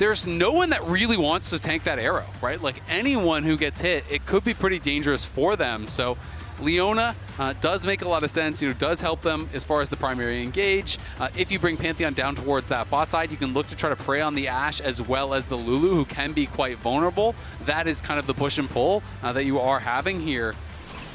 there's no one that really wants to tank that arrow, right? Like anyone who gets hit, it could be pretty dangerous for them. So Leona does make a lot of sense, does help them as far as the primary engage. If you bring Pantheon down towards that bot side, you can look to try to prey on the Ashe as well as the Lulu, who can be quite vulnerable. That is kind of the push and pull that you are having here.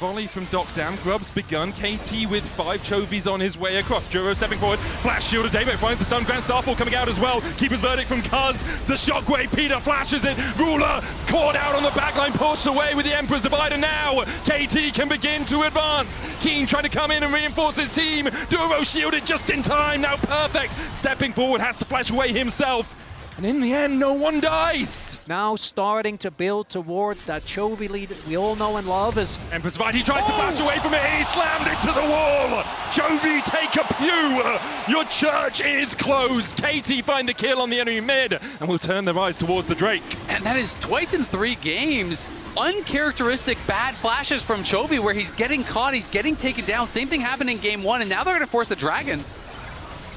Volley from Docdam. Grub's begun. KT with 5 Chovies on his way across. Juro stepping forward. Flash shield of Davo finds the stun. Grand Starfall coming out as well. Keeper's verdict from Cuz. The shockwave. Peter flashes it. Ruler caught out on the backline. Pushed away with the Emperor's Divider now. KT can begin to advance. Keen trying to come in and reinforce his team. Duro shielded just in time. Now Perfect stepping forward. Has to flash away himself. And in the end, no one dies. Now starting to build towards that Chovy lead that we all know and love as Empress Divide, he tries to flash away from it, he slammed into the wall! Chovy, take a pew! Your church is closed! KT find the kill on the enemy mid, and will turn their eyes towards the Drake. And that is twice in 3 games. Uncharacteristic bad flashes from Chovy where he's getting caught, he's getting taken down. Same thing happened in game 1, and now they're going to force the Dragon.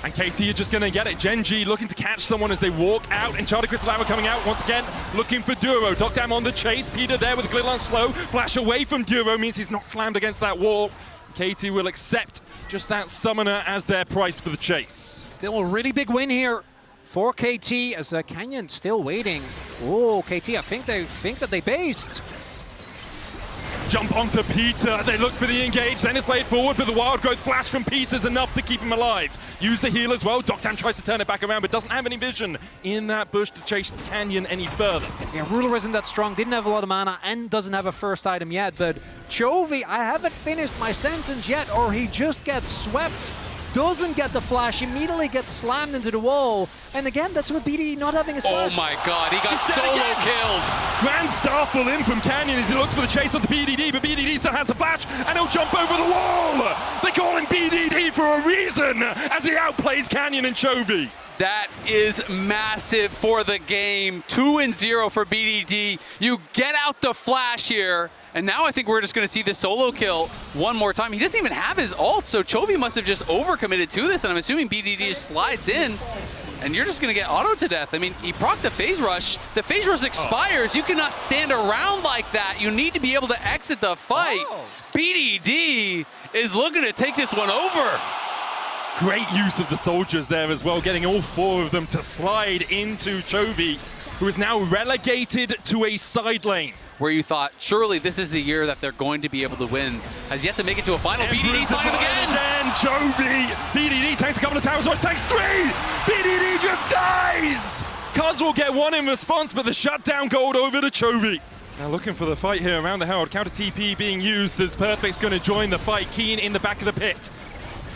And KT are just going to get it. Genji looking to catch someone as they walk out. Enchanted Crystal Arrow coming out once again, looking for Duro. Docdam on the chase. Peter there with Glill on slow. Flash away from Duro means he's not slammed against that wall. KT will accept just that summoner as their price for the chase. still a really big win here for KT as Canyon still waiting. Oh, KT, I think that they based. Jump onto Peter, they look for the engage, then it's played forward, but the wild growth flash from Peter's enough to keep him alive. Use the heal as well, Docdam tries to turn it back around, but doesn't have any vision in that bush to chase the Canyon any further. Yeah, Ruler isn't that strong, didn't have a lot of mana, and doesn't have a first item yet, but Chovy, I haven't finished my sentence yet, or he just gets swept. Doesn't get the flash, immediately gets slammed into the wall. And again, that's with BDD not having his flash. Oh my god, he got solo killed. Grand Starfall in from Canyon as he looks for the chase onto BDD, but BDD still has the flash, and he'll jump over the wall! They call him BDD for a reason, as he outplays Canyon and Chovy. That is massive for the game. 2-0 for BDD. You get out the flash here. And now I think we're just going to see the solo kill one more time. He doesn't even have his ult, so Chovy must have just overcommitted to this, and I'm assuming BDD just slides in, and you're just going to get auto to death. I mean, he procced the phase rush. The phase rush expires. You cannot stand around like that. You need to be able to exit the fight. BDD is looking to take this one over. Great use of the soldiers there as well, getting all 4 of them to slide into Chovy, who is now relegated to a side lane. Where you thought, surely this is the year that they're going to be able to win, has yet to make it to a final. BDD find him again! Chovy! BDD takes a couple of towers, or takes 3! BDD just dies! Cuz will get 1 in response, but the shutdown gold over to Chovy. Now looking for the fight here around the Herald. Counter TP being used as Perfect's going to join the fight. Keen in the back of the pit.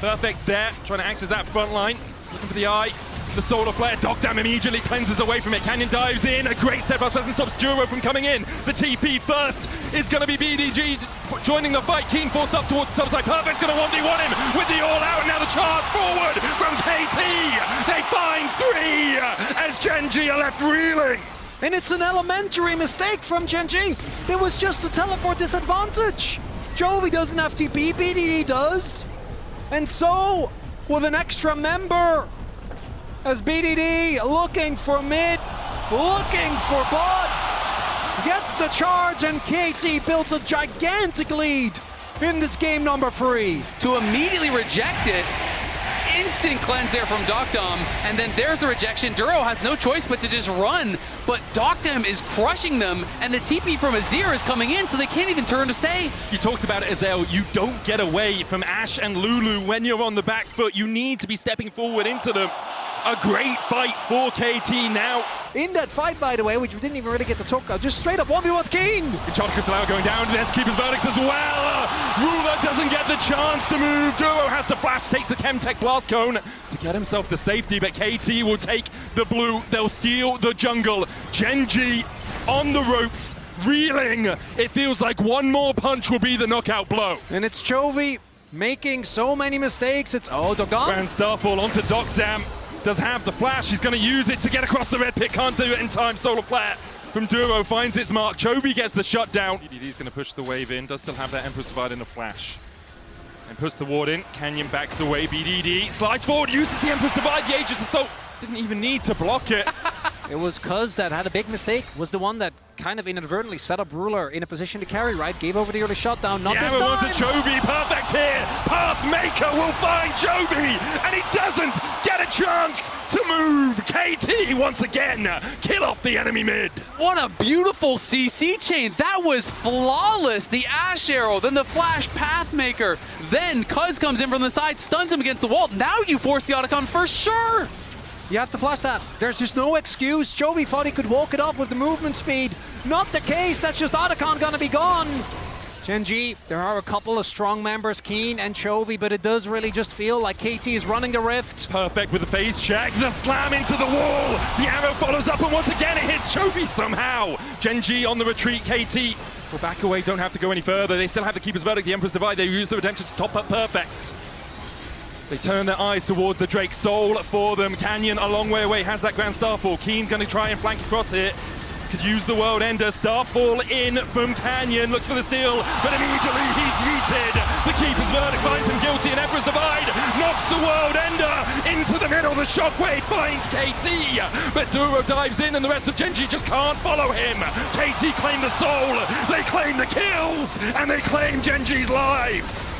Perfect's there, trying to act as that front line. Looking for the eye. The solar flare, Docdam immediately cleanses away from it. Canyon dives in, a great step up and stops Duro from coming in. The TP first is going to be BDG joining the fight. Keen forced up towards the top side. Perfect's going to 1v1 him with the all out. Now the charge forward from KT. They find 3 as Genji are left reeling. And it's an elementary mistake from Genji. It was just a teleport disadvantage. Chovy doesn't have TP, BDD does. And so, with an extra member, as BDD looking for mid, looking for bot, gets the charge, and KT builds a gigantic lead in this game number 3. To immediately reject it, instant cleanse there from Docdam, and then there's the rejection. Duro has no choice but to just run, but Docdam is crushing them, and the TP from Azir is coming in, so they can't even turn to stay. You talked about it, Azel. You don't get away from Ashe and Lulu when you're on the back foot. You need to be stepping forward into them. A great fight for KT now. In that fight, by the way, which we didn't even really get to talk about, just straight up 1v1 Keen. Enchanted Crystal Arrow going down. There's Keeper's Verdict as well. Ruler doesn't get the chance to move. Duro has the flash, takes the Chemtech Blast Cone to get himself to safety, but KT will take the blue. They'll steal the jungle. Genji on the ropes, reeling. It feels like one more punch will be the knockout blow. And it's Chovy making so many mistakes. It's Docdam. Grand Starfall onto Docdam. Does have the flash, he's going to use it to get across the red pit, can't do it in time. Solar flare from Duro finds its mark. Chovy gets the shutdown. BDD's going to push the wave in, does still have that Empress Divide in a flash. And puts the ward in, Canyon backs away, BDD slides forward, uses the Empress Divide, the Aegis Assault didn't even need to block it. It was Cuz that had a big mistake, was the one that kind of inadvertently set up Ruler in a position to carry, right? Gave over the early shutdown, not this Yama time! wants a Chovy, perfect here! Pathmaker will find Chovy, and he doesn't get a chance to move! KT once again, kill off the enemy mid! What a beautiful CC chain. That was flawless. The Ash Arrow, then the Flash Pathmaker. Then Cuz comes in from the side, stuns him against the wall. Now you force the Otacon for sure. You have to flash that. There's just no excuse. Chovy thought he could walk it up with the movement speed. Not the case. That's just Otacon gonna be gone. Gen.G, there are a couple of strong members, Keen and Chovy, but it does really just feel like KT is running the rift. Perfect with the phase check, the slam into the wall. The arrow follows up, and once again it hits Chovy somehow. Gen.G on the retreat, KT will back away, don't have to go any further. They still have the Keeper's Verdict, the Emperor's Divide. They use the Redemption to top up Perfect. They turn their eyes towards the Drake Soul for them. Canyon a long way away, has that Grand Starfall. Keen going to try and flank across here. Could use the World Ender. Starfall in from Canyon, looks for the steal, but immediately he's yeeted. The Keeper's Verdict finds him guilty, and Emperor's Divide knocks the World Ender into the middle. The Shockwave finds KT, but Duro dives in, and the rest of Gen.G just can't follow him. KT claim the soul, they claim the kills, and they claim Gen.G's lives.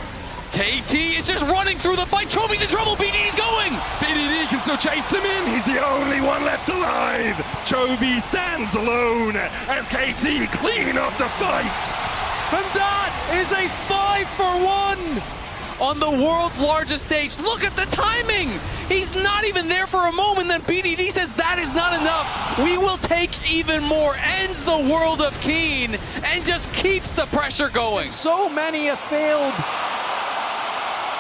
KT is just running through the fight. Chovy's in trouble. BDD's going. BDD can still chase him in. He's the only one left alive. Chovy stands alone as KT clean up the fight. And that is a 5-for-1! On the world's largest stage. Look at the timing. He's not even there for a moment. Then BDD says that is not enough. We will take even more. Ends the world of Keen and just keeps the pressure going. So many have failed.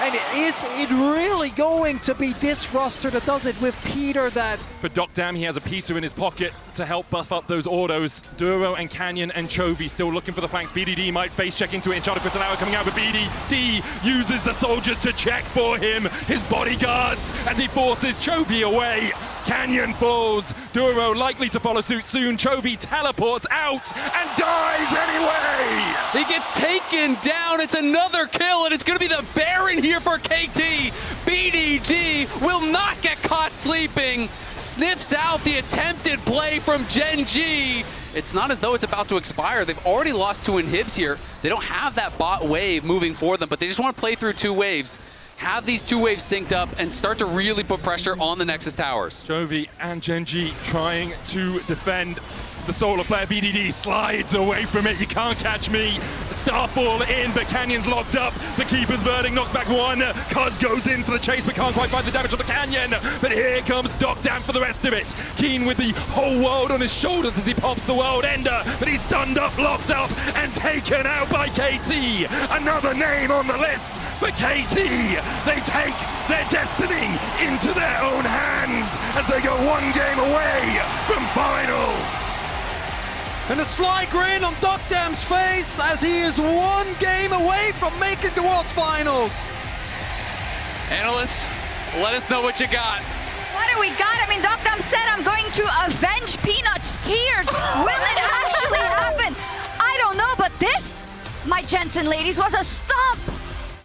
And is it really going to be this roster that does it with Peter that... For Docdam, he has a Peter in his pocket to help buff up those autos. Duro and Canyon and Chovy still looking for the flanks. BDD might face check into it. Enchanted Crystal coming out, but BDD uses the soldiers to check for him. His bodyguards as he forces Chovy away. Canyon falls. Duro likely to follow suit soon. Chovy teleports out and dies anyway. He gets taken down. It's another kill, and it's going to be the Baron here for KT. BDD will not get caught sleeping. Sniffs out the attempted play from Gen.G. It's not as though it's about to expire. They've already lost 2 inhibs here. They don't have that bot wave moving for them, but they just want to play through 2 waves. Have these 2 waves synced up and start to really put pressure on the Nexus towers. Chovy and Gen.G trying to defend the solo player. BDD slides away from it. You can't catch me. Starfall in, but Canyon's locked up. The Keeper's Verdict knocks back 1. Cuz goes in for the chase, but can't quite find the damage on the Canyon. But here comes Docdam for the rest of it. Keen with the whole world on his shoulders as he pops the World Ender, but he's stunned up, locked up, and taken out by KT. Another name on the list for KT. They take their destiny into their own hands as they go 1 game away from finals. And a sly grin on Docdam's face as he is 1 game away from making the World Finals. Analysts, let us know what you got. What do we got? I mean, Docdam said, I'm going to avenge Peanut's tears. Will it actually happen? I don't know, but this, my gents and ladies, was a stomp